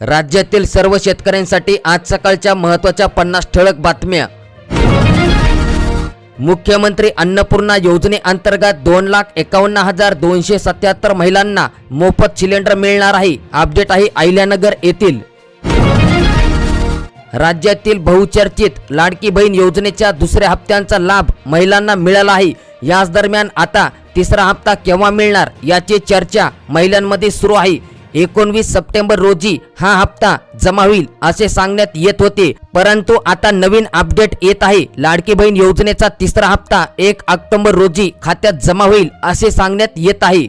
राज्यातील सर्व शेतकऱ्यांसाठी आज सकाळच्या महत्त्वाच्या 50 ठळक बातम्या। मुख्यमंत्री अन्नपूर्णा योजनेअंतर्गत 2,51,277 महिलांना मोफत सिलेंडर मिळणार आहे। अपडेट आहे अहिल्यानगर येथील। राज्यातील बहुचर्चित लाडकी बहीण योजनेच्या दुसऱ्या हप्त्यांचा लाभ महिलांना मिळाला आहे। याच दरम्यान आता तिसरा हप्ता केव्हा मिळणार याची चर्चा महिलांमध्ये सुरू आहे। 19 सप्टेंबर रोजी हा हप्ता जमा होईल असे सांगण्यात येत होते, परंतु आता नवीन अपडेट येत आहे। लाडकी बहीण योजनेचा तिसरा हप्ता 1 ऑक्टोबर रोजी खात्यात जमा होईल असे सांगण्यात येत आहे।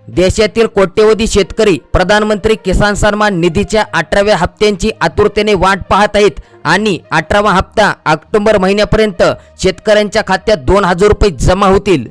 देशातील कोट्यवधी शेतकरी प्रधानमंत्री किसान सन्मान निधीच्या 18व्या हप्त्यांची आतुरतेने वाट पाहत आहेत आणि 18वा हप्ता ऑक्टोबर महिन्यापर्यंत शेतकऱ्यांच्या खात्यात 2,000 रुपये जमा होतील।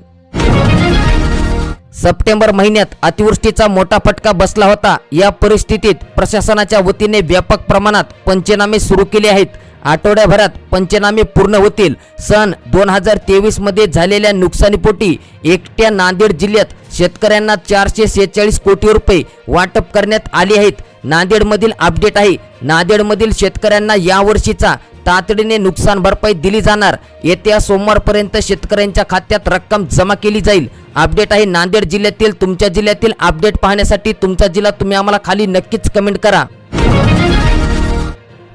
सप्टेंबर महिन्यात अतिवृष्टीचा मोठा फटका बसला होता। या परिस्थितीत प्रशासनाच्या वतीने व्यापक प्रमाणात पंचनामे सुरू केले आहेत। आठवड्याभरात पंचनामे पूर्ण होतील। सन 2023 मध्ये झालेल्या नुकसानीपोटी एकट्या नांदेड जिल्ह्यात शेतकऱ्यांना 446 कोटी रुपये वाटप करण्यात आले आहेत। नांदेडमधील अपडेट आहे। नांदेडमधील शेतकऱ्यांना यावर्षीचा तातडीने नुकसान भरपाई दिली जाणार। येत्या सोमवारपर्यंत शेतकऱ्यांच्या खात्यात रक्कम जमा केली जाईल। अपडेट आहे नांदेड जिल्ह्यातील। तुमच्या जिल्ह्यातील अपडेट पाहण्यासाठी तुमचा जिल्हा तुम्ही आम्हाला खाली नक्कीच कमेंट करा।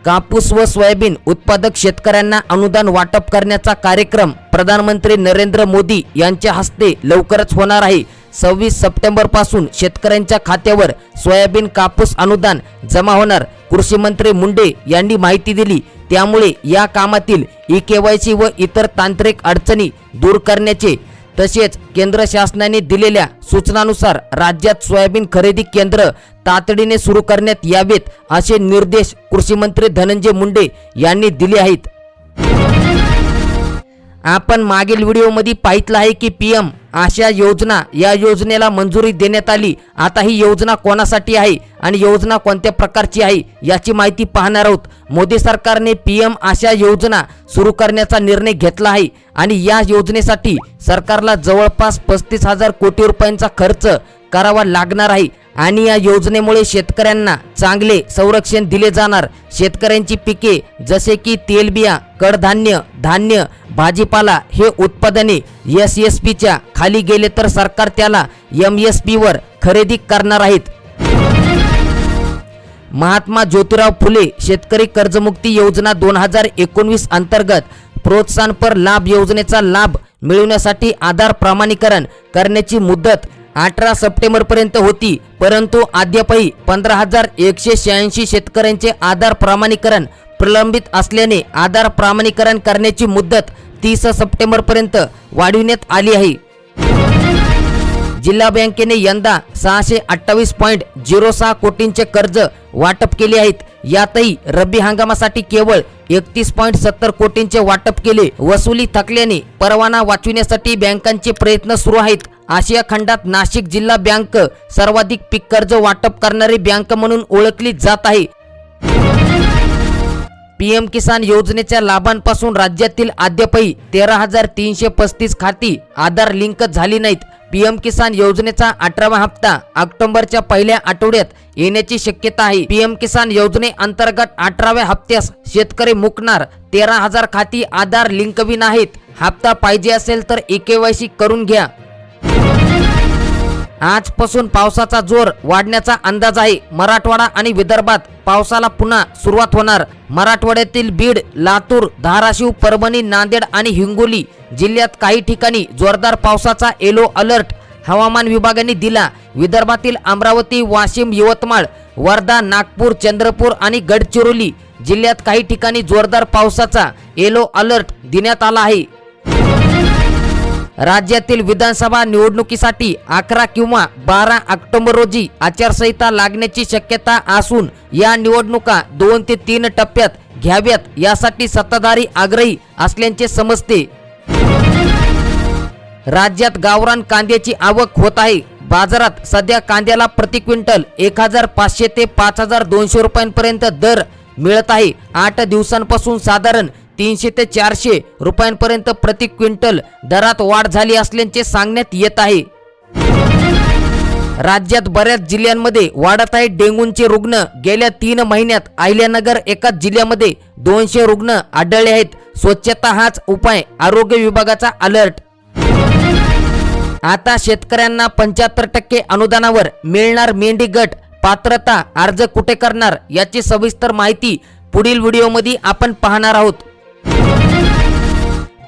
कापूस व सोयाबीन उत्पादक शेतकऱ्यांना अनुदान वाटप करण्याचा कार्यक्रम प्रधानमंत्री नरेंद्र मोदी यांच्या हस्ते लवकरच होणार आहे। 26 सप्टेंबर पासून शेतकऱ्यांच्या खात्यावर सोयाबीन कापूस अनुदान जमा होणार। कृषी मंत्री मुंडे यांनी माहिती दिली। त्यामुळे या कामातील ई-केवायसी व इतर तांत्रिक अडचणी दूर करण्याचे तसेच केंद्र शासनाने दिलेल्या सूचनानुसार राज्यात सोयाबीन खरेदी केंद्र तातडीने सुरू करण्यात यावेत असे निर्देश कृषी मंत्री धनंजय मुंडे यांनी दिले आहेत। आपण मागील व्हिडिओमध्ये पाहितलं आहे की पीएम आशा योजना या योजनेला मंजुरी देण्यात आली। आता ही योजना कोणासाठी आहे आणि योजना कोणत्या प्रकारची आहे याची माहिती पाहणार आहोत। मोदी सरकारने पीएम आशा योजना सुरू करण्याचा निर्णय घेतला आहे आणि या योजनेसाठी सरकारला जवळपास 35,000 कोटी रुपयांचा खर्च करावा लागणार आहे आणि या योजनेमुळे शेतकऱ्यांना चांगले संरक्षण दिले जाणार। शेतकऱ्यांची पिके जसे की तेलबिया, कडधान्य, धान्य, भाजीपाला हे उत्पादने SSPच्या खाली गेले तर सरकार त्याला MSP वर खरेदी करणार आहेत। महात्मा ज्योतिराव फुले शेतकरी कर्जमुक्ती योजना 2019 अंतर्गत प्रोत्साहनपर लाभ योजनेचा लाभ मिळवण्यासाठी आधार प्रमाणीकरण करण्याची मुदत 18 सप्टेंबर पर्यंत होती, परंतु अद्यापही 15,186 शेतकऱ्यांचे आधार प्रमाणीकरण प्रलंबित असल्याने आधार प्रमाणीकरण करण्याची मुदत 30 सप्टेंबर पर्यंत वाढविण्यात आली आहे। जिल्हा बँकेने यंदा 628.06 कोटींचे कर्ज वाटप केले आहेत। यातही रब्बी हंगामासाठी केवळ 31.70 कोटींचे वाटप केले। वसुली थकल्याने परवाना वाचविण्यासाठी बँकांचे प्रयत्न सुरू आहेत। आशिया खंडात नाशिक जिल्हा बँक सर्वाधिक पीक कर्ज वाटप करणारी बँक म्हणून ओळखली जात आहे। पीएम किसान योजनेच्या लाभांपासून राज्यातील अद्यापही 13,335 खाती आधार लिंक झाली नाहीत। पीएम किसान योजनेचा 18वा हप्ता ऑक्टोबरच्या पहिल्या आठवड्यात येण्याची शक्यता आहे। पीएम किसान योजनेअंतर्गत 18व्या हप्त्यास शेतकरी मुकणार 13,000 खाती आधार लिंकविन आहेत। हप्ता पाहिजे असेल तर ई-केवायसी करून घ्या। आजपासून पावसाचा जोर वाढण्याचा अंदाज आहे। मराठवाडा आणि विदर्भात पावसाला पुन्हा सुरुवात होणार। मराठवाड्यातील बीड, लातूर, धाराशिव, परभणी, नांदेड आणि हिंगोली जिल्ह्यात काही ठिकाणी जोरदार पावसाचा येलो अलर्ट हवामान विभागाने दिला। विदर्भातील अमरावती, वाशिम, यवतमाळ, वर्धा, नागपूर, चंद्रपूर आणि गडचिरोली जिल्ह्यात काही ठिकाणी जोरदार पावसाचा येलो अलर्ट देण्यात आला आहे। राज्यातील विधानसभा निवडणुकीसाठी 11 किंवा 12 ऑक्टोबर रोजी आचारसंहिता लागण्याची शक्यता असून या निवडणुका 2 ते 3 टप्प्यात घ्याव्यात यासाठी सत्ताधारी आग्रही असल्याचे समजते। राज्यात गावरान कांद्याची आवक होत आहे। बाजारात सध्या कांद्याला प्रति क्विंटल 1,500 ते 5,200 रुपयांपर्यंत दर मिळत आहे। 8 दिवसांपासून साधारण 300 ते 400 रुपयांपर्यंत प्रति क्विंटल दरात वाढ झाली असल्याचे सांगण्यात येत आहे। राज्यात बऱ्याच जिल्ह्यांमध्ये वाढत आहे डेंग्यूचे रुग्ण। गेल्या 3 महिन्यात अहिल्यानगर एकाच जिल्ह्यामध्ये 200 रुग्ण आढळले आहेत। स्वच्छता हाच उपाय, आरोग्य विभागाचा अलर्ट। आता शेतकऱ्यांना 75% अनुदानावर मिळणार मेंढी गट। पात्रता अर्ज कुठे करणार याची सविस्तर माहिती पुढील व्हिडिओमध्ये आपण पाहणार आहोत।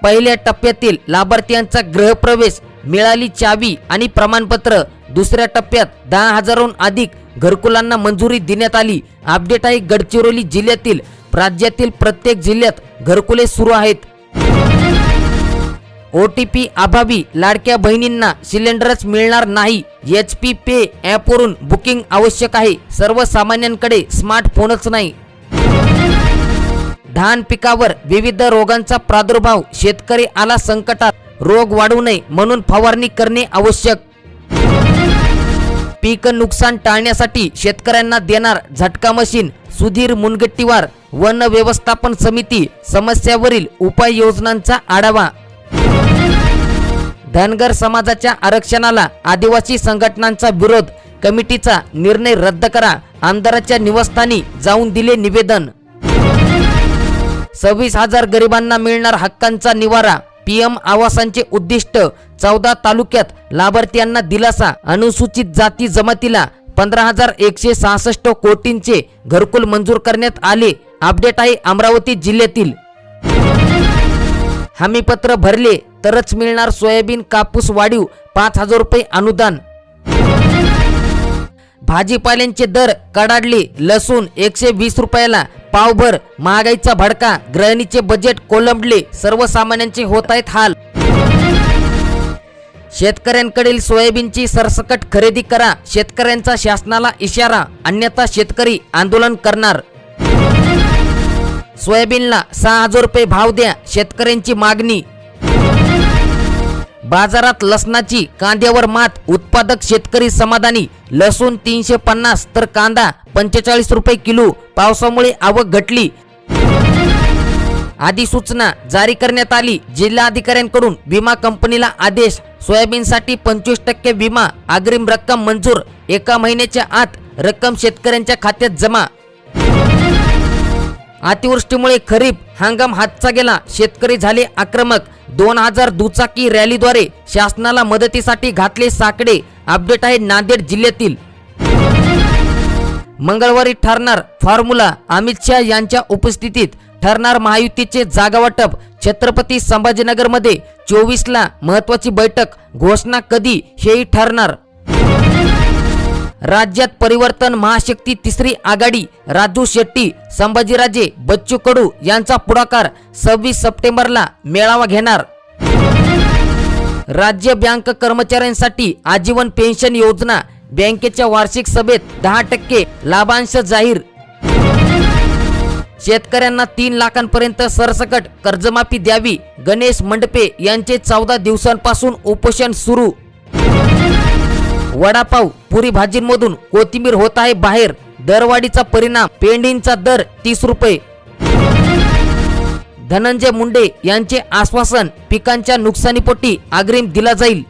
पहिल्या टप्प्यातील लाभार्थ्यांचा गृहप्रवेश, मिळाली चावी आणि प्रमाणपत्र। दुसऱ्या टप्प्यात 10,000हून अधिक घरकुलांना मंजुरी देण्यात आली। अपडेट आहे गडचिरोली जिल्ह्यातील। राज्यातील प्रत्येक जिल्ह्यात घरकुले सुरू आहेत। OTP अभावी लाडक्या बहिणींना सिलेंडरच मिळणार नाही। HP पे ॲपवरून बुकिंग आवश्यक आहे। सर्वसामान्यांकडे स्मार्टफोनच नाही। धान पिकावर विविध रोगांचा प्रादुर्भाव, शेतकरी आला संकटात। रोग वाढू नये म्हणून फवारणी करणे आवश्यक। पीक नुकसान टाळण्यासाठी शेतकऱ्यांना देणार झटका मशीन। सुधीर मुनगट्टीवार, वन व्यवस्थापन समिती, समस्यावरील उपाययोजनांचा आढावा। धनगर समाजाच्या आरक्षणाला आदिवासी संघटनांचा विरोध, कमिटीचा निर्णय रद्द करा। आमदाराच्या निवासस्थानी जाऊन दिले निवेदन। 26,000 गरिबांना मिळणार हक्कांचा निवारा। PM आवासांचे उद्दिष्ट, 14 तालुक्यात लाभार्थ्यांना दिलासा। अनुसूचित जाती जमातीला 15,166 कोटींचे घरकुल मंजूर करण्यात आले। अपडेट आहे अमरावती जिल्ह्यातील। हमीपत्र भरले तरच मिळणार सोयाबीन कापूस वाढीव, 5,000 रुपये अनुदान। भाजीपाल्यांचे दर कडाडले, लसूण 120 रुपयाला पावभर। महागाईचा भडका, गृहिणीचे बजेट कोलमडले, सर्वसामान्यांचे होत आहेत हाल। शेतकऱ्यांकडील सोयाबीनची सरसकट खरेदी करा, शेतकऱ्यांचा शासनाला इशारा, अन्यथा शेतकरी आंदोलन करणार। सोयाबीनला 6,000 रुपये भाव द्या, शेतकऱ्यांची मागणी। बाजारात लसणाची कांद्यावर मात, उत्पादक शेतकरी समाधानी। लसूण 350 तर कांदा 45 रुपये किलो। पावसामुळे आवक घटली। अधिसूचना जारी करण्यात आली। जिल्हाधिकाऱ्यांकडून विमा कंपनीला आदेश। सोयाबीनसाठी 25% विमा, अग्रिम रक्कम मंजूर। 1 महिन्याच्या आत रक्कम शेतकऱ्यांच्या खात्यात जमा। अतिवृष्टीमुळे खरीप हंगाम हातचा गेला, शेतकरी झाले आक्रमक। 2000 दुचाकी रॅलीद्वारे शासनाला मदतीसाठी घातले साकडे। अपडेट आहे नांदेड जिल्ह्यातील। मंगळवारी ठरणार फॉर्म्युला, अमित शहा यांच्या उपस्थितीत ठरणार महायुतीचे जागावाटप। छत्रपती संभाजीनगरमध्ये 24ला महत्वाची बैठक, घोषणा कधी हेही ठरणार। राज्यात परिवर्तन महाशक्ती तिसरी आघाडी, राजू शेट्टी, संभाजीराजे, बच्चू कडू यांचा पुढाकार। 26 सप्टेंबरला मेळावा घेणार। राज्य बँक कर्मचाऱ्यांसाठी आजीवन पेन्शन योजना, बँकेच्या वार्षिक सभेत 10% लाभांश जाहीर। शेतकऱ्यांना 3 लाखांपर्यंत सरसकट कर्जमाफी द्यावी, गणेश मंडपे यांचे 14 दिवसांपासून उपोषण सुरू। वडापाव पुरी भाजींमधून कोथिंबीर होत आहे बाहेर, दरवाढीचा परिणाम, पेंडींचा दर 30 रुपये। धनंजय मुंडे यांचे आश्वासन, पिकांच्या नुकसानीपोटी अग्रिम दिला जाईल।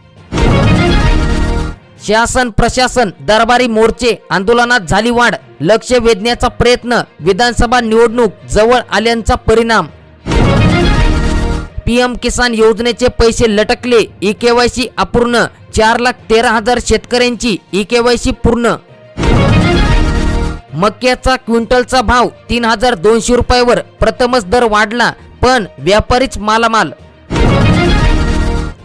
शासन प्रशासन दरबारी मोर्चे, आंदोलनात झाली वाढ, लक्ष वेधण्याचा प्रयत्न, विधानसभा निवडणूक जवळ आल्याचा परिणाम। PM किसान योजनेचे पैसे लटकले, EKYC अपूर्ण। 4,13,000 शेतकऱ्यांची EKYC पूर्ण। मक्याचा क्विंटलचा भाव 3,200 रुपयावर प्रथमच दर वाढला, पण व्यापारीच मालामाल।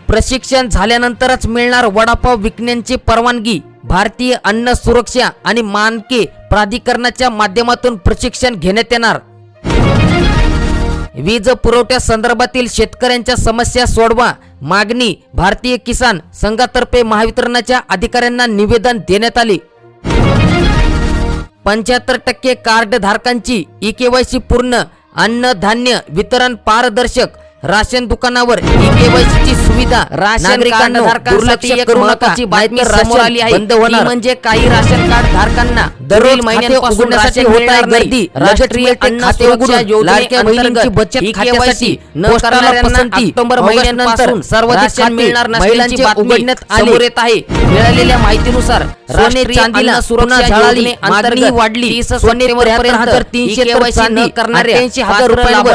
प्रशिक्षण झाल्यानंतरच मिळणार वडापाव विकण्याची परवानगी। भारतीय अन्न सुरक्षा आणि मानके प्राधिकरणाच्या माध्यमातून प्रशिक्षण घेण्यात येणार। वीज पुरवठ्या संदर्भातील शेतकऱ्यांच्या समस्या सोडवा, मागणी भारतीय किसान संघातर्फे महावितरणाच्या अधिकाऱ्यांना निवेदन देण्यात आले। 75% कार्ड धारकांची EKYC पूर्ण, अन्न धान्य वितरण पारदर्शक। राशन दुकानावर ई-केवायसी ची सुविधा नागरिकांना दुर्लक्ष करू नका. बातमी समोर आली आहे बंद होणार म्हणजे काही राशन कार्ड धारकांना दररोज महिन्यापासून उघडण्यासाठी होत आहे गर्दी. राष्ट्रीय अन्न सुरक्षा योजनेच्या बहिणींची बचत खात्यासाठी न करणाऱ्यांना ऑक्टोबर महिन्यानंतर सर्वाधिक खाते मिळणार नसल्याची बातमी समोर येत आहे. मिळालेल्या माहितीनुसार सोने चांदीला सुरक्षा योजनेअंतर्गत मागणी वाढली. सोने 73,300 न करणाऱ्या 88,000 रुपयांवर